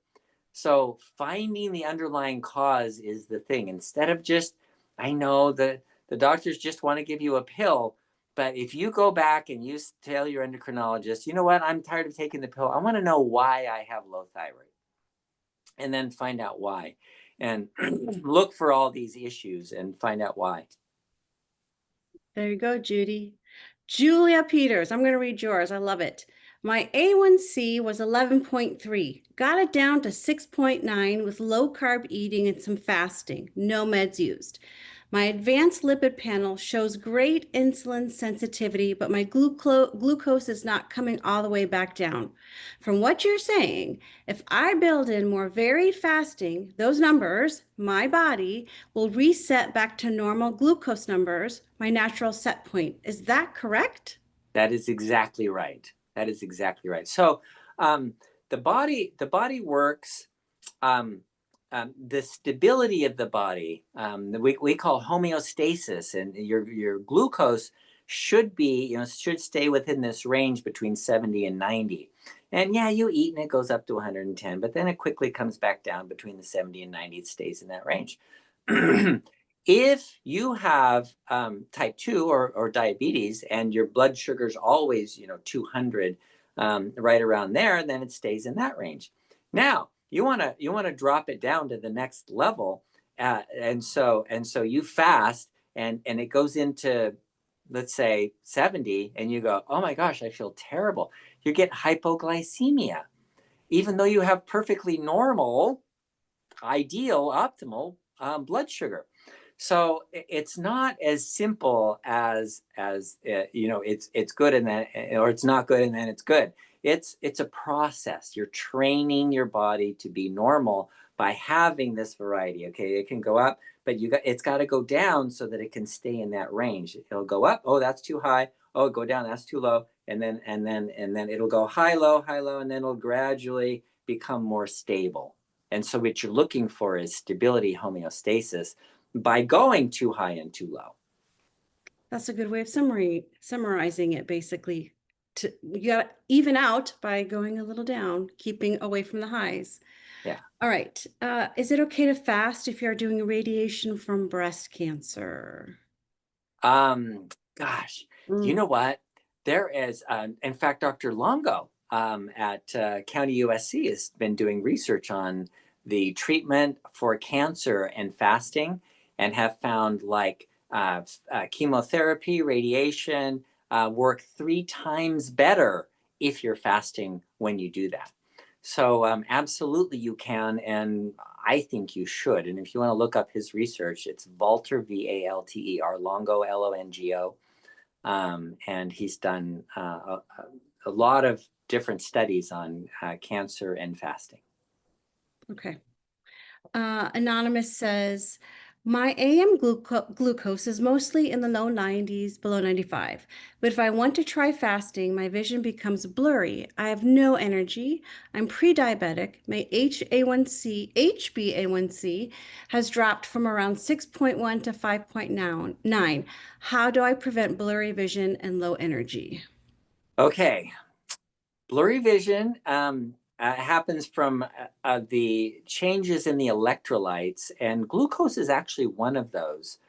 So finding the underlying cause is the thing. Instead of just, I know that the doctors just want to give you a pill, but if you go back and you tell your endocrinologist, you know what, I'm tired of taking the pill. I want to know why I have low thyroid, and then find out why, and look for all these issues and find out why. There you go, Judy. Julia Peters, I'm going to read yours. I love it. My A1C was 11.3. Got it down to 6.9 with low carb eating and some fasting. No meds used. My advanced lipid panel shows great insulin sensitivity, but my glucose is not coming all the way back down. From what you're saying, if I build in more varied fasting, those numbers, my body, will reset back to normal glucose numbers, my natural set point. Is that correct? That is exactly right. That is exactly right. So um, the body works. Um, the stability of the body, we call homeostasis, and your glucose should be, should stay within this range between 70 and 90. And yeah, you eat and it goes up to 110, but then it quickly comes back down between the 70 and 90. It stays in that range. If you have type 2 or diabetes and your blood sugar is always 200, right around there, then it stays in that range. Now you want to drop it down to the next level, and so you fast, and it goes into, let's say, 70, and you go, oh my gosh, I feel terrible. You get hypoglycemia, even though you have perfectly normal, ideal, optimal blood sugar. So it's not as simple as it's good and then, or it's not good and then it's good. It's a process. You're training your body to be normal by having this variety. Okay, it can go up, but it's got to go down so that it can stay in that range. It'll go up. Oh, that's too high. Oh, go down. That's too low. And then it'll go high, low, and then it'll gradually become more stable. And so what you're looking for is stability, homeostasis, by going too high and too low. That's a good way of summarizing it, basically. You got to even out by going a little down, keeping away from the highs. Yeah. All right. Is it okay to fast if you're doing radiation from breast cancer? Gosh, you Mm. know what? There is, in fact, Dr. Longo at County USC has been doing research on the treatment for cancer and fasting, and have found like chemotherapy, radiation work 3 times better if you're fasting when you do that. So absolutely you can, and I think you should. And if you want to look up his research, it's Valter, Valter, Longo, Longo. And he's done a lot of different studies on cancer and fasting. Okay. Anonymous says, my AM glucose is mostly in the low 90s, below 95. But if I want to try fasting, my vision becomes blurry. I have no energy. I'm pre-diabetic. My HbA1c has dropped from around 6.1 to 5.9. How do I prevent blurry vision and low energy? Okay. Blurry vision happens from the changes in the electrolytes, and glucose is actually one of those.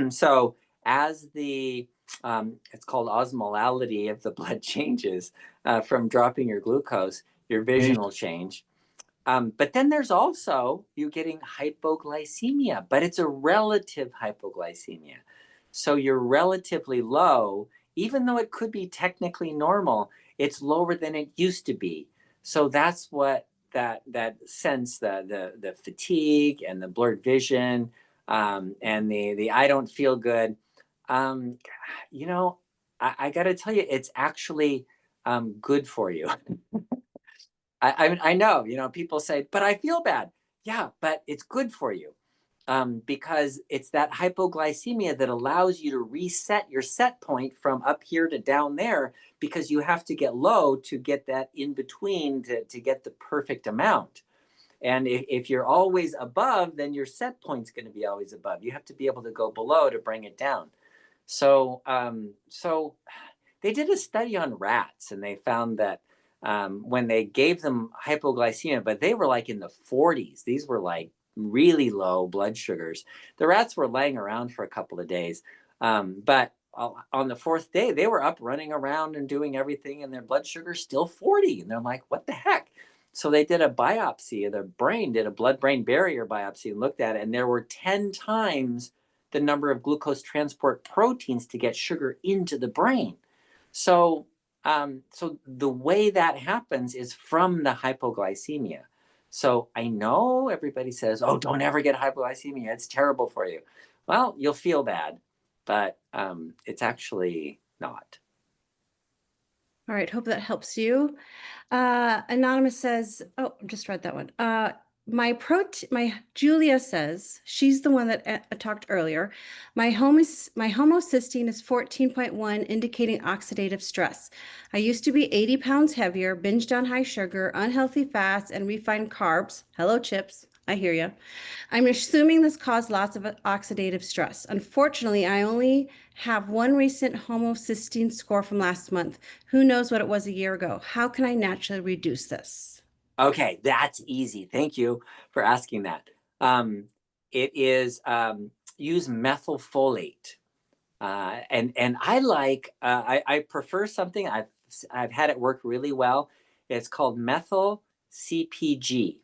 So as it's called osmolality of the blood changes from dropping your glucose, your vision will change. But then there's also you getting hypoglycemia, but it's a relative hypoglycemia. So you're relatively low, even though it could be technically normal, it's lower than it used to be. So that's what that sense, the fatigue and the blurred vision, and the I don't feel good. Um, you know, I got to tell you, it's actually good for you. I know, people say, but I feel bad. Yeah, but it's good for you, because it's that hypoglycemia that allows you to reset your set point from up here to down there, because you have to get low to get that in between to get the perfect amount. And if you're always above, then your set point's going to be always above. You have to be able to go below to bring it down. So they did a study on rats, and they found that when they gave them hypoglycemia, but they were like in the 40s, these were like really low blood sugars. The rats were laying around for a couple of days, but on the fourth day, they were up running around and doing everything, and their blood sugar still 40. And they're like, what the heck? So they did a biopsy of their brain, did a blood-brain barrier biopsy, and looked at it, and there were 10 times the number of glucose transport proteins to get sugar into the brain. So, so the way that happens is from the hypoglycemia. So I know everybody says, oh, don't ever get hypoglycemia. It's terrible for you. Well, you'll feel bad, but it's actually not. All right, hope that helps you. Anonymous says, oh, I just read that one. My Julia says, she's the one that talked earlier. My homocysteine is 14.1, indicating oxidative stress. I used to be 80 pounds heavier, binged on high sugar, unhealthy fats, and refined carbs. Hello, chips. I hear you. I'm assuming this caused lots of oxidative stress. Unfortunately, I only have one recent homocysteine score from last month. Who knows what it was a year ago? How can I naturally reduce this? Okay, that's easy. Thank you for asking that. It is use methylfolate, and I like I prefer something I've had it work really well. It's called methyl CPG.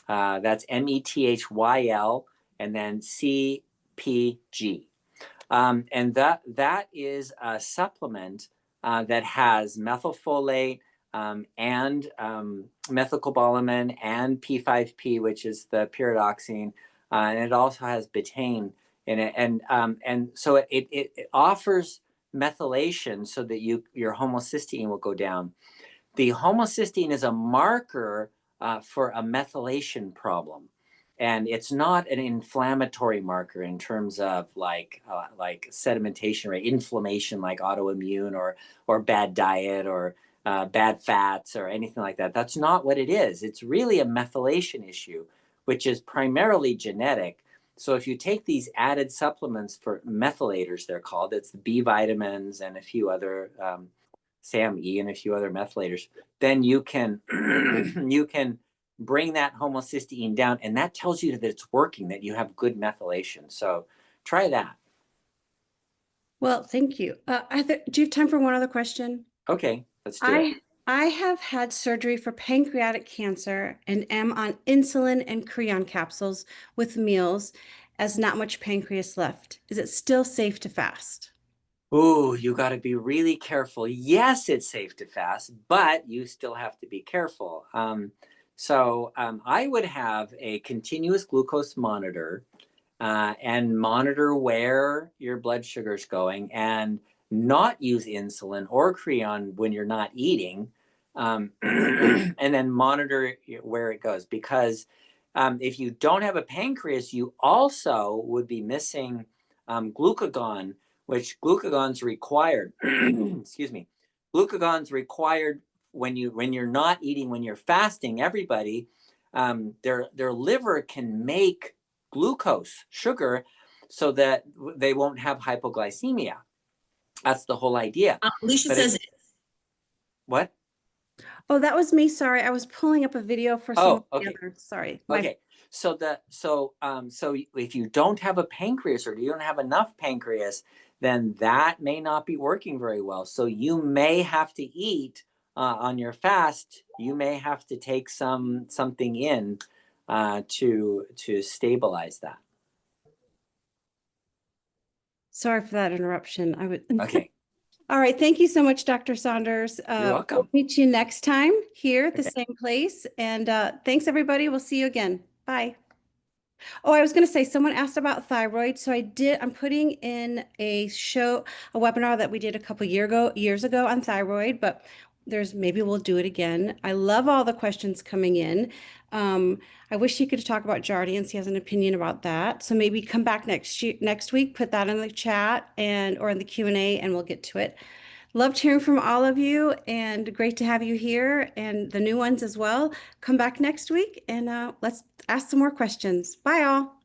That's METHYL and then CPG. And that is a supplement that has methylfolate and methylcobalamin and P5P, which is the pyridoxine, and it also has betaine in it, and so it offers methylation so that your homocysteine will go down. The homocysteine is a marker for a methylation problem, and it's not an inflammatory marker in terms of like sedimentation rate, inflammation like autoimmune or bad diet or bad fats or anything like that. That's not what it is. It's really a methylation issue, which is primarily genetic. So if you take these added supplements for methylators, they're called, it's the B vitamins and a few other SAMe and a few other methylators, then you can you can bring that homocysteine down, and that tells you that it's working, that you have good methylation. So try that. Well, thank you. Do you have time for one other question? Okay, let's do it. I have had surgery for pancreatic cancer and am on insulin and Creon capsules with meals as not much pancreas left. Is it still safe to fast? Ooh, you got to be really careful. Yes, it's safe to fast, but you still have to be careful. I would have a continuous glucose monitor and monitor where your blood sugar is going, and not use insulin or Creon when you're not eating, and then monitor where it goes. Because if you don't have a pancreas, you also would be missing glucagon, which glucagon's required. Excuse me, glucagon's required when you're not eating, when you're fasting. Everybody, their liver can make glucose, sugar, so that they won't have hypoglycemia. That's the whole idea. Alicia But says, what? Oh, that was me. Sorry. I was pulling up a video for some of the Okay. other. Sorry. Okay. So if you don't have a pancreas, or you don't have enough pancreas, then that may not be working very well. So you may have to eat on your fast. You may have to take something in to stabilize that. Sorry for that interruption. I would. Okay. All right. Thank you so much, Dr. Saunders. You're welcome. We'll meet you next time here at the same place. And thanks, everybody. We'll see you again. Bye. Oh, I was going to say, someone asked about thyroid. So I'm putting in a webinar that we did a couple years ago on thyroid, but maybe we'll do it again. I love all the questions coming in. I wish he could talk about Jardiance. He has an opinion about that. So maybe come back next week, put that in the chat or in the Q&A, and we'll get to it. Loved hearing from all of you, and great to have you here, and the new ones as well. Come back next week and let's ask some more questions. Bye all.